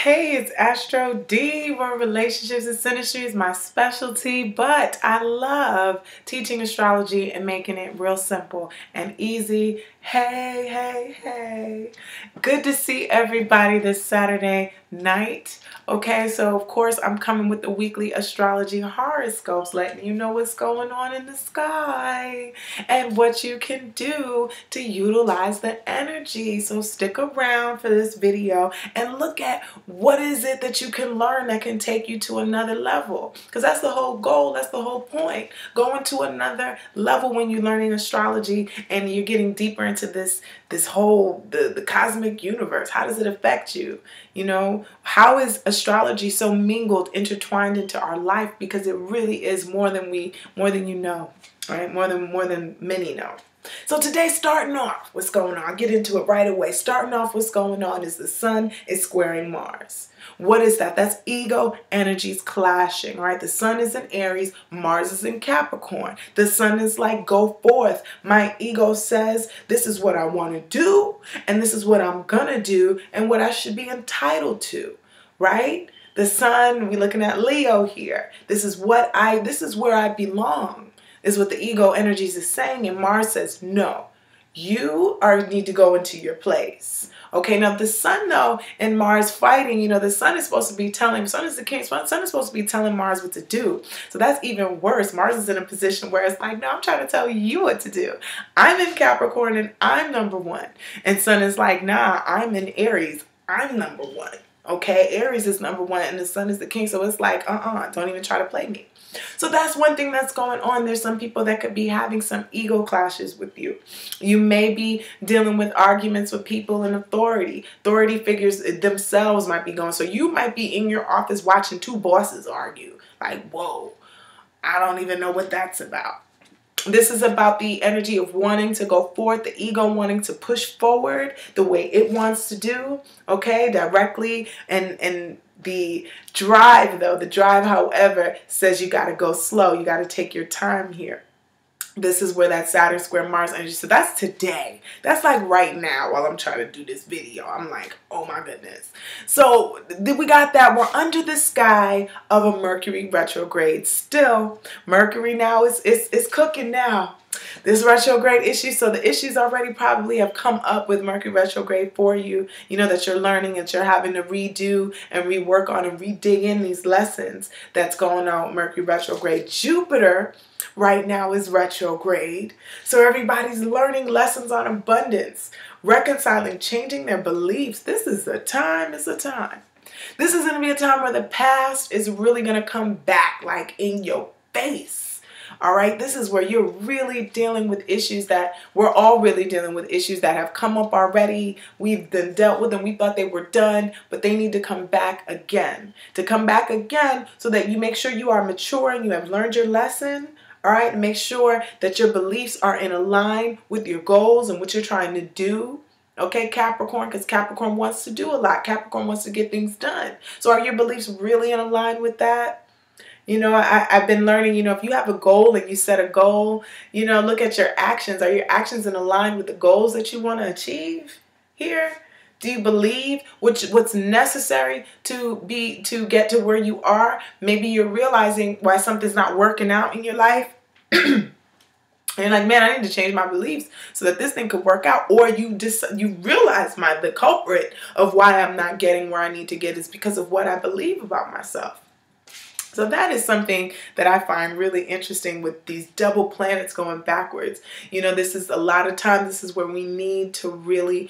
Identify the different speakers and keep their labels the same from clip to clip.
Speaker 1: Hey, it's Astro D, where relationships and synastry is my specialty, but I love teaching astrology and making it real simple and easy. Hey, hey, hey. Good to see everybody this Saturday night. Okay, so of course I'm coming with the weekly astrology horoscopes, letting you know what's going on in the sky and what you can do to utilize the energy. So stick around for this video and look at what is it that you can learn that can take you to another level, because that's the whole goal, that's the whole point, going to another level when you're learning astrology and you're getting deeper into this whole the cosmic universe. How does it affect you? You know, how is astrology so mingled, intertwined into our life? Because it really is more than you know, right? More than many know. So today, starting off, what's going on? I'll get into it right away. Starting off, what's going on is the sun is squaring Mars. What is that? That's ego energies clashing, right? The sun is in Aries, Mars is in Capricorn. The sun is like, go forth. My ego says, this is what I want to do, and this is what I'm gonna do, and what I should be entitled to, right? The sun, we're looking at Leo here. This is where I belong, is what the ego energies is saying. And Mars says, no, you need to go into your place. Okay, now the sun though, and Mars fighting, you know, the sun is supposed to be telling, sun is the king, sun is supposed to be telling Mars what to do. So that's even worse. Mars is in a position where it's like, no, I'm trying to tell you what to do. I'm in Capricorn and I'm number one. And sun is like, nah, I'm in Aries. I'm number one. Okay, Aries is number one and the sun is the king. So it's like, don't even try to play me. So that's one thing that's going on. There's some people that could be having some ego clashes with you. You may be dealing with arguments with people in authority. Authority figures themselves might be going. So you might be in your office watching two bosses argue. Like, whoa, I don't even know what that's about. This is about the energy of wanting to go forth, the ego wanting to push forward the way it wants to do, okay, directly, and the drive, however, says you got to go slow. You got to take your time here. This is where that Saturn square Mars energy. So that's today. That's like right now while I'm trying to do this video. I'm like, oh my goodness. So we got that. We're under the sky of a Mercury retrograde. Still, Mercury now is cooking now. This retrograde issue, so the issues already probably have come up with Mercury retrograde for you. You know that you're learning, that you're having to redo and rework on and re-dig in these lessons that's going on with Mercury retrograde. Jupiter right now is retrograde. So everybody's learning lessons on abundance, reconciling, changing their beliefs. This is a time, it's a time. This is going to be a time where the past is really going to come back like in your face. All right, this is where you're really dealing with issues that we're all really dealing with, issues that have come up already. We've been dealt with them. We thought they were done, but they need to come back again. To come back again so that you make sure you are mature and you have learned your lesson. All right, make sure that your beliefs are in line with your goals and what you're trying to do. Okay, Capricorn, because Capricorn wants to do a lot. Capricorn wants to get things done. So are your beliefs really in line with that? You know, I've been learning, you know, if you have a goal and you set a goal, you know, look at your actions. Are your actions in line with the goals that you want to achieve here? Do you believe what's necessary to get to where you are? Maybe you're realizing why something's not working out in your life. And you're like, man, I need to change my beliefs so that this thing could work out. Or you realize the culprit of why I'm not getting where I need to get is because of what I believe about myself. So that is something that I find really interesting with these double planets going backwards. You know, this is a lot of time. This is where we need to really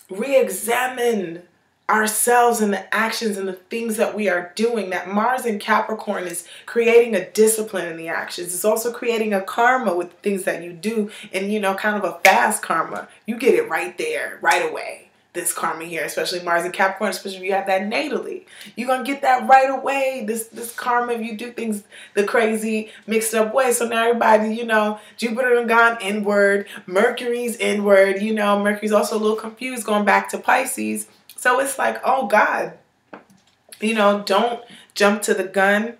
Speaker 1: re-examine ourselves and the actions and the things that we are doing. That Mars in Capricorn is creating a discipline in the actions. It's also creating a karma with the things that you do, and, you know, kind of a fast karma. You get it right there, right away. This karma here, especially Mars and Capricorn, especially if you have that natally. You're going to get that right away, this karma, if you do things the crazy, mixed up way. So now everybody, you know, Jupiter and gone inward, Mercury's inward, you know, Mercury's also a little confused going back to Pisces. So it's like, oh God, you know, don't jump to the gun.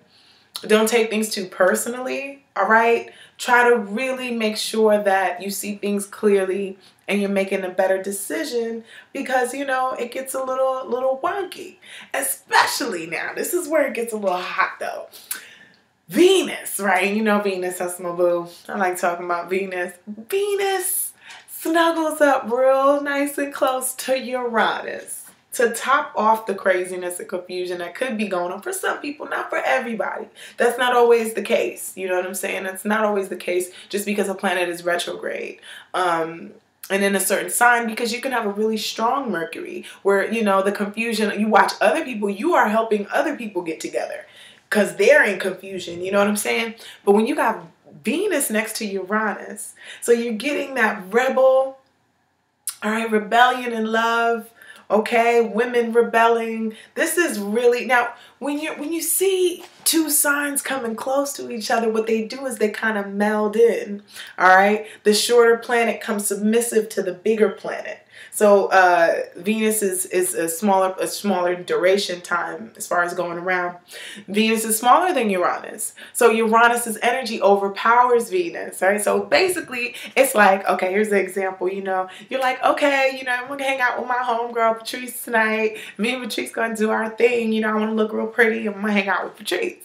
Speaker 1: Don't take things too personally, all right? Try to really make sure that you see things clearly and you're making a better decision because, you know, it gets a little wonky. Especially now. This is where it gets a little hot though. Venus, right? You know Venus, that's my boo. I like talking about Venus. Venus snuggles up real nice and close to Uranus to top off the craziness and confusion that could be going on for some people, not for everybody. That's not always the case. You know what I'm saying? That's not always the case just because a planet is retrograde. And in a certain sign, because you can have a really strong Mercury where, you know, the confusion, you watch other people, you are helping other people get together because they're in confusion. You know what I'm saying? But when you got Venus next to Uranus, so you're getting that rebel, all right, rebellion and love, okay, women rebelling. This is really, now when you see two signs coming close to each other, what they do is they kind of meld in, all right? The shorter planet comes submissive to the bigger planet. So Venus is a smaller duration time as far as going around. Venus is smaller than Uranus. So Uranus's energy overpowers Venus, right? So basically it's like, okay, here's the example, you know, you're like, okay, you know, I'm gonna hang out with my homegirl Patrice tonight. Me and Patrice gonna do our thing, you know, I wanna look real pretty. I'm gonna hang out with Patrice.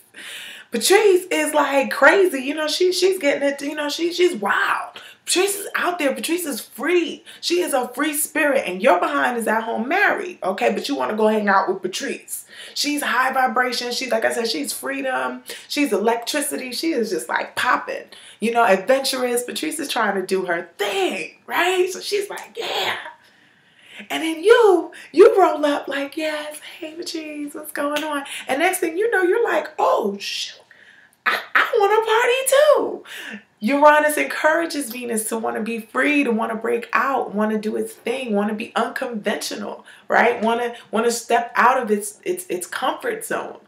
Speaker 1: Patrice is like crazy, you know, she's getting it, you know, she's wild. Patrice is out there. Patrice is free. She is a free spirit, and your behind is at home married, okay? But you want to go hang out with Patrice. She's high vibration. She's, like I said, she's freedom. She's electricity. She is just like popping, you know, adventurous. Patrice is trying to do her thing, right? So she's like, yeah. And then you roll up like, yes, hey, Patrice, what's going on? And next thing you know, you're like, oh, shoot, I want to party too. Uranus encourages Venus to want to be free, to want to break out, want to do its thing, want to be unconventional, right? Want to step out of its comfort zone,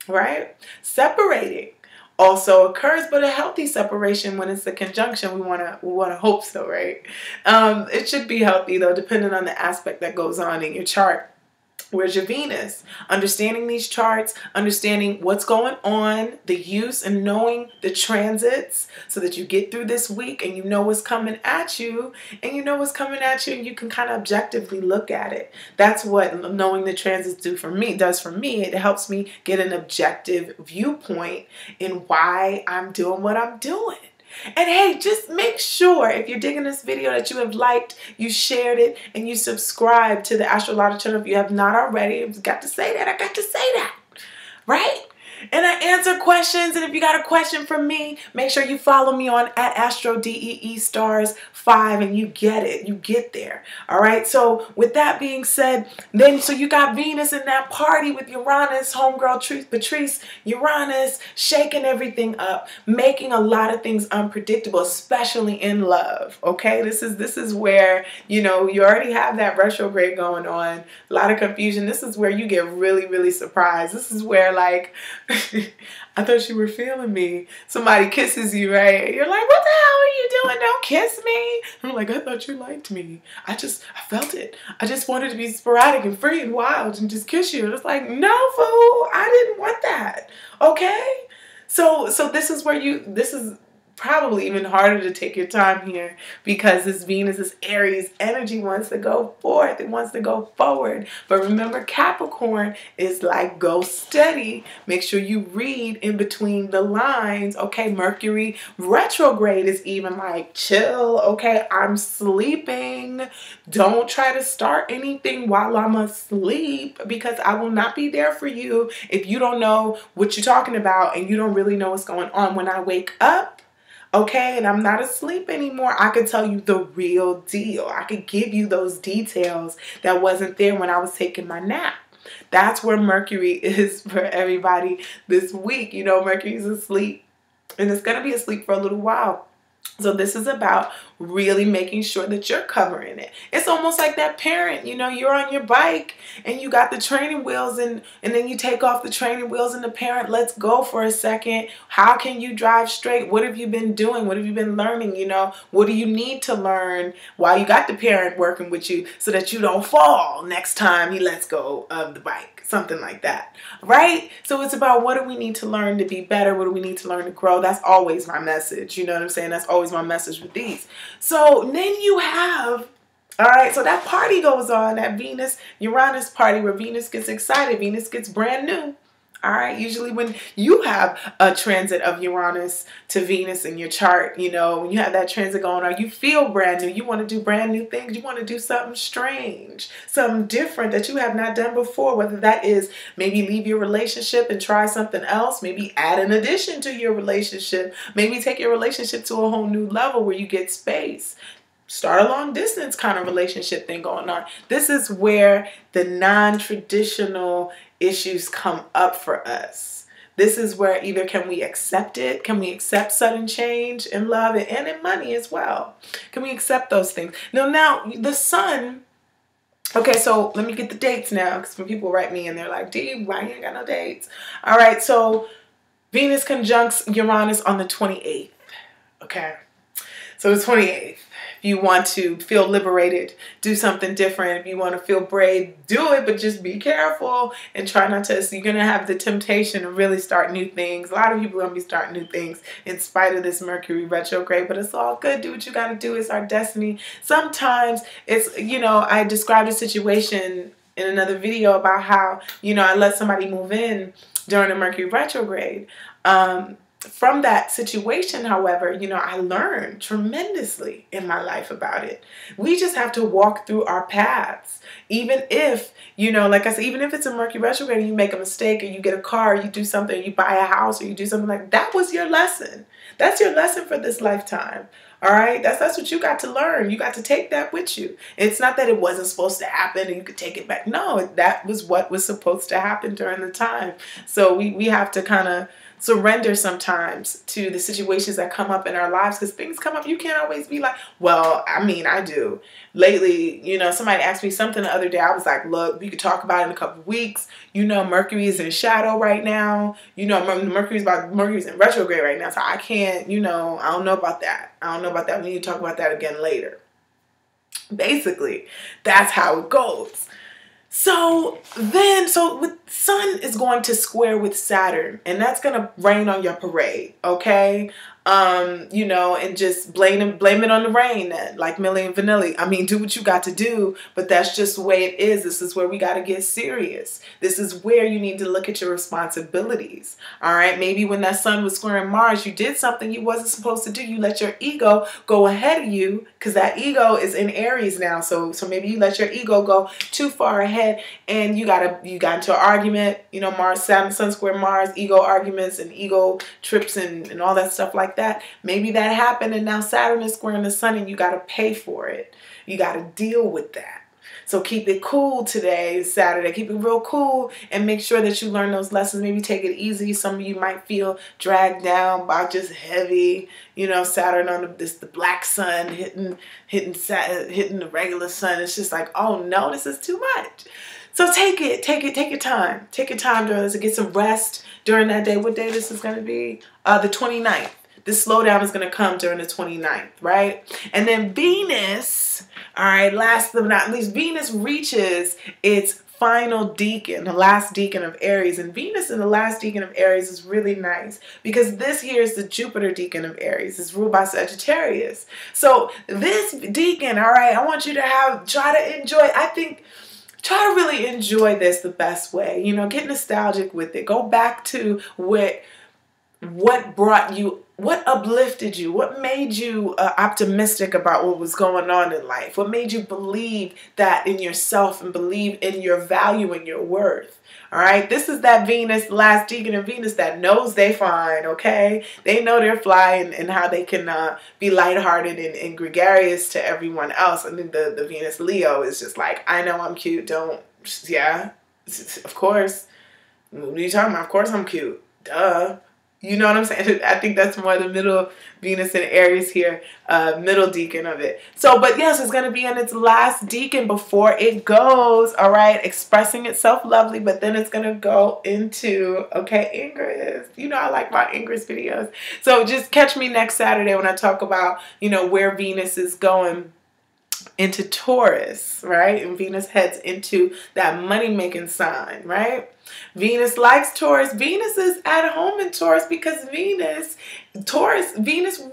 Speaker 1: right? Separating also occurs, but a healthy separation when it's a conjunction. We want to hope so, right? It should be healthy though, depending on the aspect that goes on in your chart. Where's your Venus? Understanding these charts, understanding what's going on, the use and knowing the transits so that you get through this week and you know what's coming at you and you can kind of objectively look at it. That's what knowing the transits does for me. It helps me get an objective viewpoint in why I'm doing what I'm doing. And hey, just make sure if you're digging this video that you have liked, you shared it, and you subscribe to the Astrology channel if you have not already. I've got to say that. I got to say that. Right? And I answer questions. And if you got a question for me, make sure you follow me on @AstroDeeStars5 and you get it. You get there. All right. So with that being said, so you got Venus in that party with Uranus, homegirl Patrice, Uranus, shaking everything up, making a lot of things unpredictable, especially in love. Okay. This is where, you know, you already have that retrograde going on, a lot of confusion. This is where you get really, really surprised. This is where, like, I thought you were feeling me. Somebody kisses you, right? You're like, what the hell are you doing? Don't kiss me. I'm like, I thought you liked me. I felt it. I just wanted to be sporadic and free and wild and just kiss you. It's like, no, fool. I didn't want that. Okay? So this is where this is probably even harder to take your time here because this Venus, this Aries energy wants to go forth. It wants to go forward. But remember, Capricorn is like, go steady. Make sure you read in between the lines. Okay, Mercury retrograde is even like, chill. Okay, I'm sleeping. Don't try to start anything while I'm asleep because I will not be there for you if you don't know what you're talking about and you don't really know what's going on. When I wake up, okay, and I'm not asleep anymore, I could tell you the real deal. I could give you those details that wasn't there when I was taking my nap. That's where Mercury is for everybody this week. You know, Mercury's asleep, and it's going to be asleep for a little while. So this is about really making sure that you're covering it. It's almost like that parent, you know, you're on your bike and you got the training wheels and then you take off the training wheels and the parent lets go for a second. How can you drive straight? What have you been doing? What have you been learning? You know, what do you need to learn while you got the parent working with you so that you don't fall next time he lets go of the bike? Something like that, right? So it's about what do we need to learn to be better? What do we need to learn to grow? That's always my message. You know what I'm saying? That's always my message with these. So then you have All right, so that party goes on, that Venus-Uranus party where Venus gets excited, Venus gets brand new. All right, usually when you have a transit of Uranus to Venus in your chart, you know, when you have that transit going on, you feel brand new. You want to do brand new things. You want to do something strange, something different that you have not done before, whether that is maybe leave your relationship and try something else, maybe add an addition to your relationship, maybe take your relationship to a whole new level where you get space. Start a long distance kind of relationship thing going on. This is where the non-traditional issues come up for us. This is where either can we accept it? Can we accept sudden change in love and in money as well? Can we accept those things? Now the sun. Okay, so let me get the dates now, because when people write me and they're like, "Dee, why you ain't got no dates?" All right, so Venus conjuncts Uranus on the 28th. Okay, so the 28th. If you want to feel liberated, do something different. If you want to feel brave, do it, but just be careful and try not to. So you're going to have the temptation to really start new things. A lot of people are going to be starting new things in spite of this Mercury retrograde, but it's all good. Do what you got to do. It's our destiny. Sometimes it's, you know, I described a situation in another video about how, you know, I let somebody move in during the Mercury retrograde. From that situation, however, you know, I learned tremendously in my life about it. We just have to walk through our paths. Even if, you know, like I said, even if it's a Mercury retrograde and you make a mistake or you get a car, or you do something, you buy a house or you do something like that, was your lesson. That's your lesson for this lifetime. All right, that's what you got to learn. You got to take that with you. It's not that it wasn't supposed to happen and you could take it back. No, that was what was supposed to happen during the time. So we have to kind of surrender sometimes to the situations that come up in our lives, because things come up. You can't always be like, well, I mean, I do. Lately, you know, somebody asked me something the other day. I was like, look, we could talk about it in a couple of weeks. You know, Mercury is in shadow right now. You know, Mercury's in retrograde right now. So I can't, you know, I don't know about that. I don't know about that. We need to talk about that again later. Basically, that's how it goes. So with Sun is going to square with Saturn, and that's going to rain on your parade, okay? You know, and just blame it on the rain then, like Milli and Vanilli. I mean, do what you got to do, but that's just the way it is. This is where we got to get serious. This is where you need to look at your responsibilities, all right? Maybe when that Sun was squaring Mars, you did something you wasn't supposed to do. You let your ego go ahead of you, because that ego is in Aries now. So maybe you let your ego go too far ahead, and you got into an argument, you know, Mars, Saturn, Sun square Mars, ego arguments and ego trips and all that stuff like that. Maybe that happened, and now Saturn is squaring the Sun, and you got to pay for it. You got to deal with that. So keep it cool today, Saturday. Keep it real cool and make sure that you learn those lessons. Maybe take it easy. Some of you might feel dragged down by just heavy, you know, Saturn on the black sun hitting the regular sun. It's just like, oh no, this is too much. So take your time. Take your time during this to get some rest during that day. What day this is going to be? The 29th. This slowdown is going to come during the 29th, right? And then Venus, all right, last but not least, Venus reaches its final decan, the last decan of Aries. And Venus in the last decan of Aries is really nice, because this here is the Jupiter decan of Aries. It's ruled by Sagittarius. So this decan, all right, I want you to try to enjoy, try to really enjoy this the best way. You know, get nostalgic with it. Go back to what brought you, what uplifted you, what made you optimistic about what was going on in life, what made you believe that in yourself and believe in your value and your worth. All right, this is that Venus, last decan of Venus, that knows they fine, okay? They know they're fly and how they can be lighthearted and gregarious to everyone else. And then the Venus Leo is just like, I know I'm cute, yeah, of course. What are you talking about? Of course I'm cute, duh. You know what I'm saying? I think that's more the middle Venus and Aries here, middle decan of it. So, but yes, it's going to be in its last decan before it goes, all right, expressing itself lovely, but then it's going to go into, okay, Ingress. You know I like my Ingress videos. So just catch me next Saturday when I talk about, you know, where Venus is going into Taurus, right? And Venus heads into that money-making sign, right? Venus likes Taurus. Venus is at home in Taurus because Venus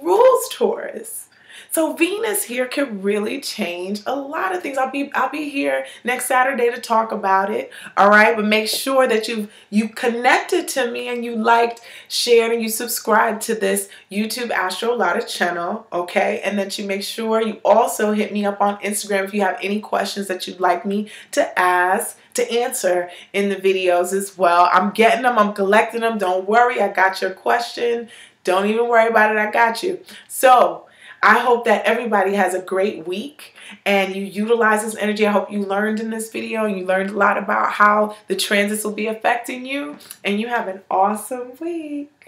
Speaker 1: rules Taurus. So Venus here could really change a lot of things. I'll be here next Saturday to talk about it. All right, but make sure that you connected to me and you liked, shared, and you subscribed to this YouTube Astrology channel. Okay, and that you make sure you also hit me up on Instagram if you have any questions that you'd like me to answer in the videos as well. I'm getting them. I'm collecting them. Don't worry. I got your question. Don't even worry about it. I got you. So I hope that everybody has a great week and you utilize this energy. I hope you learned in this video and you learned a lot about how the transits will be affecting you, and you have an awesome week.